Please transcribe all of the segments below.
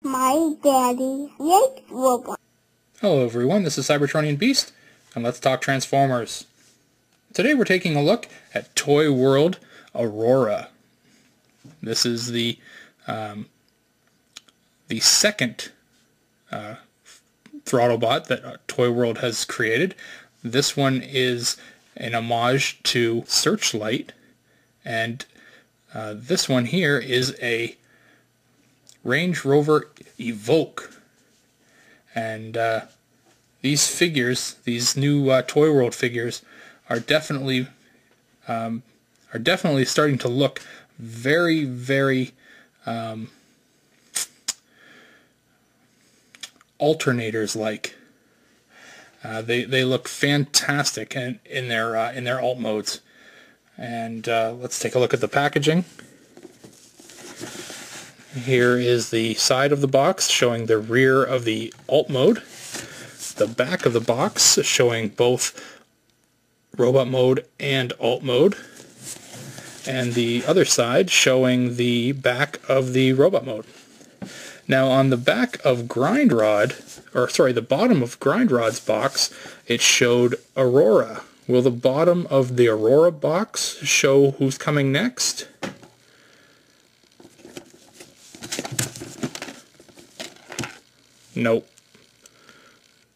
My daddy likes robots. Hello everyone, this is Cybertronian Beast, and let's talk Transformers. Today we're taking a look at ToyWorld Aurora. This is the second Throttlebot that ToyWorld has created. This one is an homage to Searchlight, and this one here is a Range Rover Evoque. And these figures, these new ToyWorld figures, are definitely starting to look very, very alternators-like. They look fantastic in their alt modes. And let's take a look at the packaging. Here is the side of the box showing the rear of the alt mode, the back of the box showing both robot mode and alt mode, and the other side showing the back of the robot mode. Now on the back of the bottom of Grindrod's box, it showed Aurora. Will the bottom of the Aurora box show who's coming next? Nope.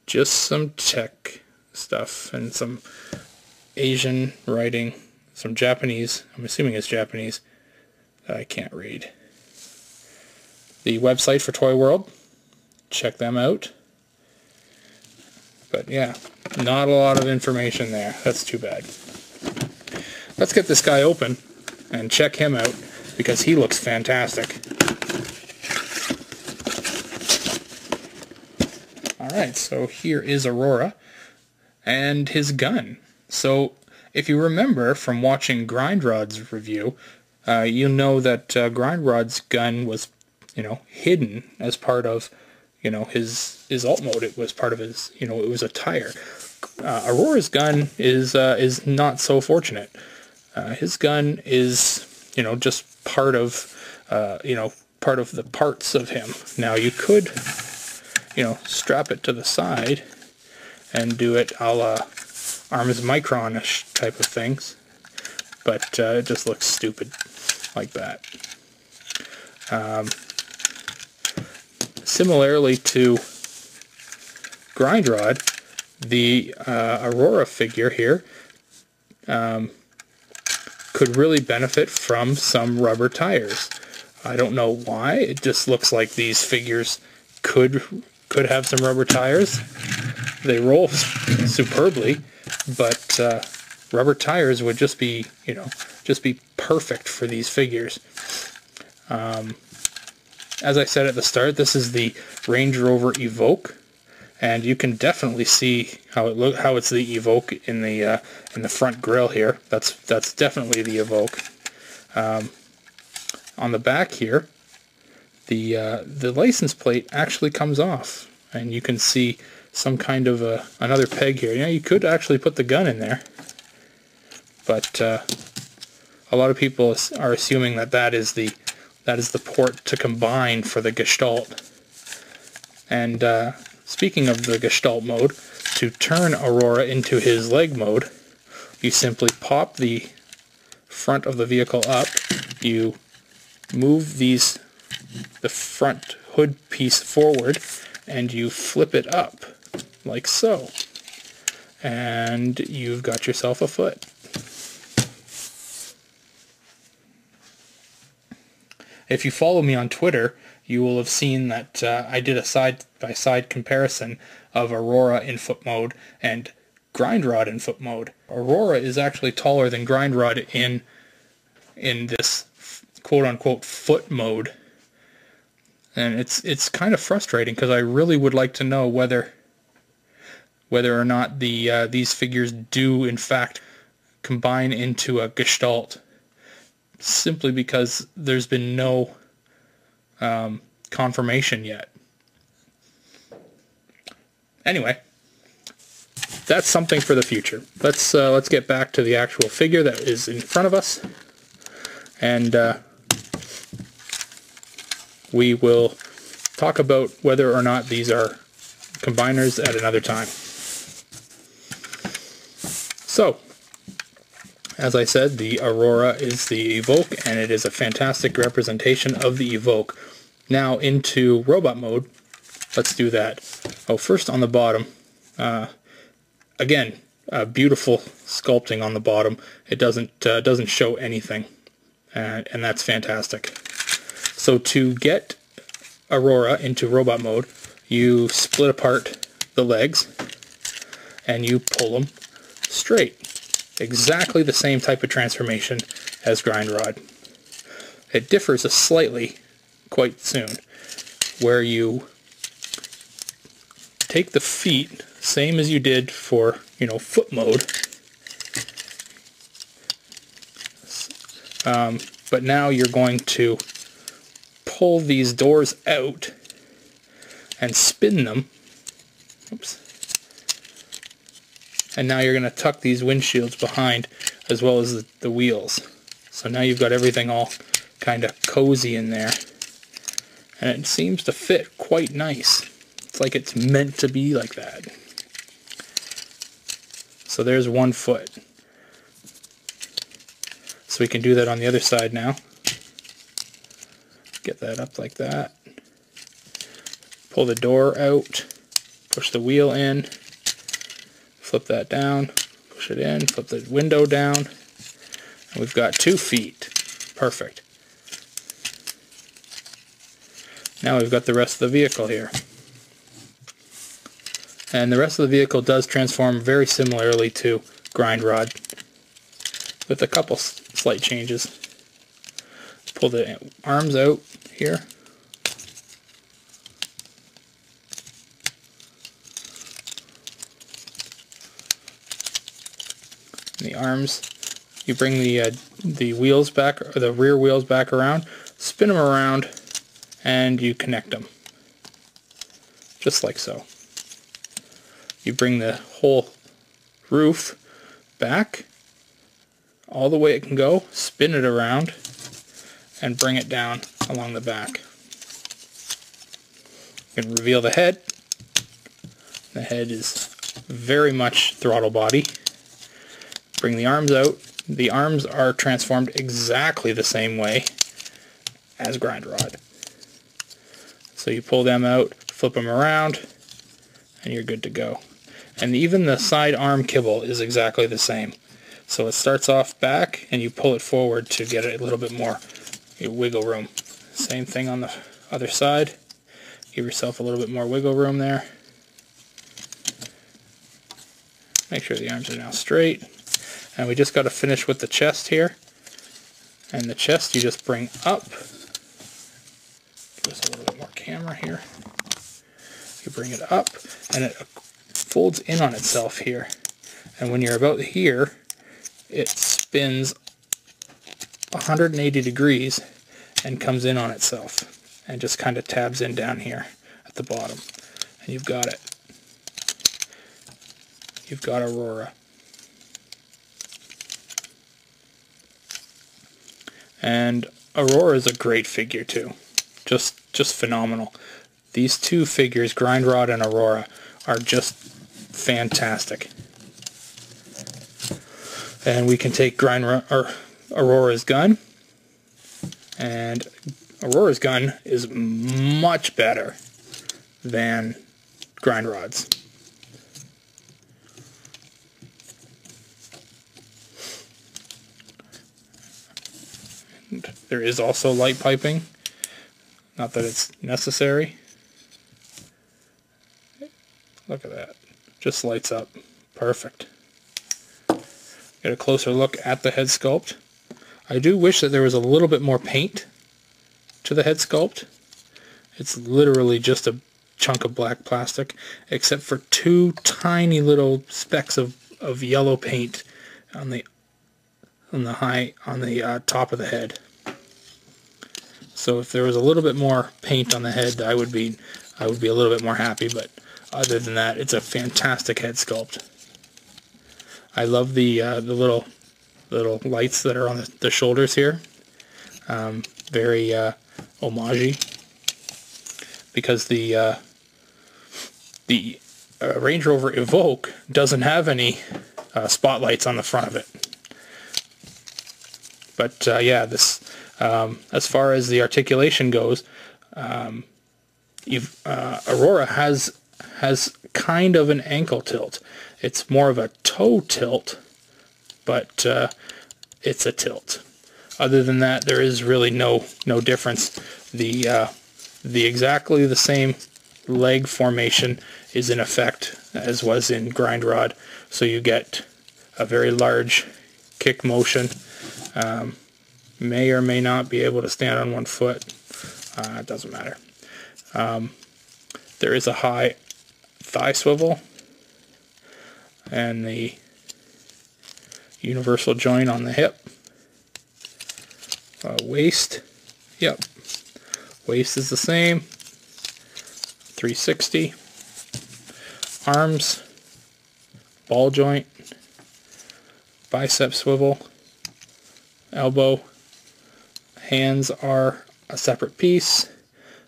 Just some tech stuff and some Asian writing, some Japanese, I'm assuming it's Japanese, that I can't read. The website for ToyWorld, check them out. But yeah, not a lot of information there. That's too bad. Let's get this guy open and check him out because he looks fantastic. Alright, so here is Aurora and his gun. So if you remember from watching Grindrod's review, you'll know that Grindrod's gun was, hidden as part of, his alt mode. It was part of his, it was a tire. Aurora's gun is not so fortunate. His gun is, just part of, part of the parts of him. Now you could, strap it to the side and do it a la Arms Micron-ish type of things, but it just looks stupid like that. Similarly to Grindrod, the Aurora figure here could really benefit from some rubber tires. I don't know why, it just looks like these figures could have some rubber tires. They roll superbly, but rubber tires would just be, perfect for these figures. As I said at the start, this is the Range Rover Evoque, and you can definitely see how it's the Evoque in the front grille here. That's definitely the Evoque. On the back here, the license plate actually comes off, and you can see some kind of another peg here. You could actually put the gun in there, but a lot of people are assuming that is the port to combine for the Gestalt. And speaking of the Gestalt mode, to turn Aurora into his leg mode, you simply pop the front of the vehicle up, you move the front hood piece forward, and you flip it up like so, and you've got yourself a foot. If you follow me on Twitter, you will have seen that I did a side-by-side comparison of Aurora in foot mode and Grindrod in foot mode. Aurora is actually taller than Grindrod in this quote-unquote foot mode. And it's kind of frustrating because I really would like to know whether or not these figures do in fact combine into a Gestalt, simply because there's been no confirmation yet. Anyway, that's something for the future. Let's get back to the actual figure that is in front of us, and we will talk about whether or not these are combiners at another time. So, as I said, the Aurora is the Evoke, and it is a fantastic representation of the Evoke. Now into robot mode, let's do that. Oh, first on the bottom, again, beautiful sculpting on the bottom. It doesn't show anything, and that's fantastic. So to get Aurora into robot mode, you split apart the legs and you pull them straight. Exactly the same type of transformation as Grind Rod. It differs slightly quite soon, where you take the feet, same as you did for, foot mode, but now you're going to pull these doors out and spin them. Oops. And now you're going to tuck these windshields behind as well as the wheels. So now you've got everything all kind of cozy in there. And it seems to fit quite nice. It's like it's meant to be like that. So there's one foot. So we can do that on the other side now. Get that up like that. Pull the door out. Push the wheel in. Flip that down. Push it in. Flip the window down. And we've got 2 feet. Perfect. Now we've got the rest of the vehicle here. And the rest of the vehicle does transform very similarly to Grind Rod, with a couple slight changes. Pull the arms out here. And the arms, you bring the wheels back, or the rear wheels back around, spin them around, and you connect them. Just like so. You bring the whole roof back all the way it can go, spin it around, and bring it down along the back. You can reveal the head. The head is very much throttle body. Bring the arms out. The arms are transformed exactly the same way as Grind Rod. So you pull them out, flip them around, and you're good to go. And even the side arm kibble is exactly the same. So it starts off back and you pull it forward to get it a little bit more wiggle room. Same thing on the other side. Give yourself a little bit more wiggle room there. Make sure the arms are now straight. And we just got to finish with the chest here. And the chest you just bring up. Give us a little bit more camera here. You bring it up and it folds in on itself here, and when you're about here it spins 180 degrees and comes in on itself and just kind of tabs in down here at the bottom, and you've got it. You've got Aurora. And Aurora is a great figure too, just phenomenal. These 2 figures, Grind Rod and Aurora, are just fantastic. And we can take Aurora's gun, and Aurora's gun is much better than Grind Rod's. And there is also light piping, not that it's necessary. Look at that. Just lights up. Perfect. Get a closer look at the head sculpt. I do wish that there was a little bit more paint to the head sculpt. It's literally just a chunk of black plastic, except for 2 tiny little specks of yellow paint on the top of the head. So if there was a little bit more paint on the head, I would be a little bit more happy, but other than that, it's a fantastic head sculpt. I love the little lights that are on the shoulders here. Very homage. because the Range Rover Evoque doesn't have any spotlights on the front of it. But yeah, this as far as the articulation goes, Aurora has kind of an ankle tilt. It's more of a toe tilt, but it's a tilt. Other than that, there is really no difference. The exactly the same leg formation is in effect as was in Grind Rod, so you get a very large kick motion. May or may not be able to stand on one foot. It doesn't matter. There is a high thigh swivel and the universal joint on the hip. Waist, yep, waist is the same. 360. Arms, ball joint, bicep swivel, elbow. Hands are a separate piece,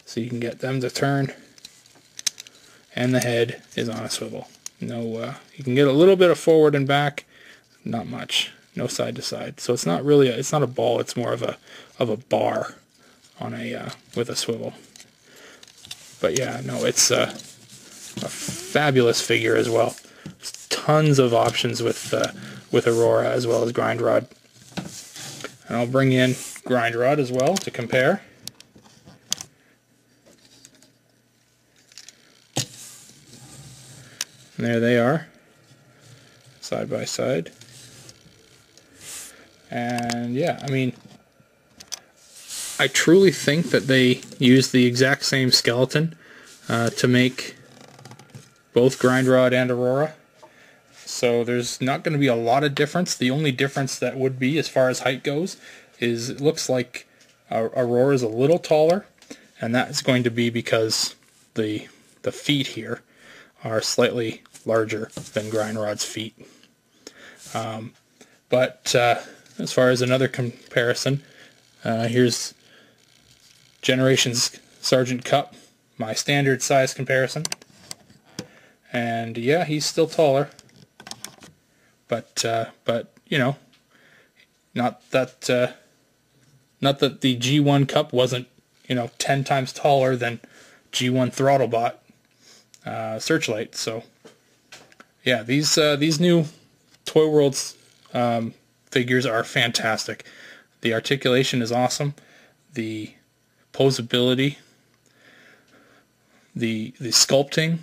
so you can get them to turn. And the head is on a swivel. No, you can get a little bit of forward and back, not much. No side to side. So it's not really it's not a ball. It's more of a bar on a with a swivel. But yeah, no, it's a fabulous figure as well. There's tons of options with Aurora as well as Grind Rod. And I'll bring in Grind Rod as well to compare. And there they are, side by side. And yeah, I mean, I truly think that they used the exact same skeleton to make both Grind Rod and Aurora. So there's not going to be a lot of difference. The only difference that would be as far as height goes is it looks like Aurora is a little taller, and that's going to be because the feet here are slightly larger than Grind Rod's feet. But as far as another comparison, here's Generations Sergeant Cup, my standard size comparison. And yeah, he's still taller, but you know, not that the G1 Cup wasn't, you know, 10 times taller than G1 Throttlebot Searchlight. So yeah, these new ToyWorld figures are fantastic. The articulation is awesome. The posability, the sculpting,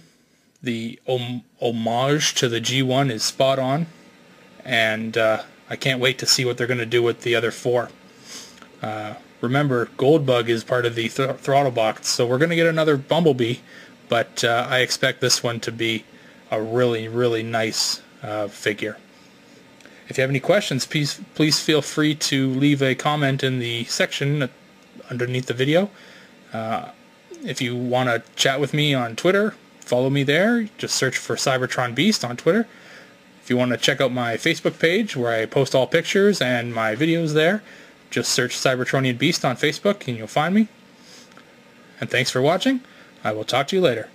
the homage to the G1 is spot on, and I can't wait to see what they're going to do with the other four. Remember, Goldbug is part of the Throttlebot, so we're going to get another Bumblebee, but I expect this one to be a really, really nice figure. If you have any questions, please feel free to leave a comment in the section underneath the video. If you want to chat with me on Twitter, follow me there. Just search for Cybertron Beast on Twitter. If you want to check out my Facebook page where I post all pictures and my videos there, just search Cybertronian Beast on Facebook and you'll find me. And thanks for watching. I will talk to you later.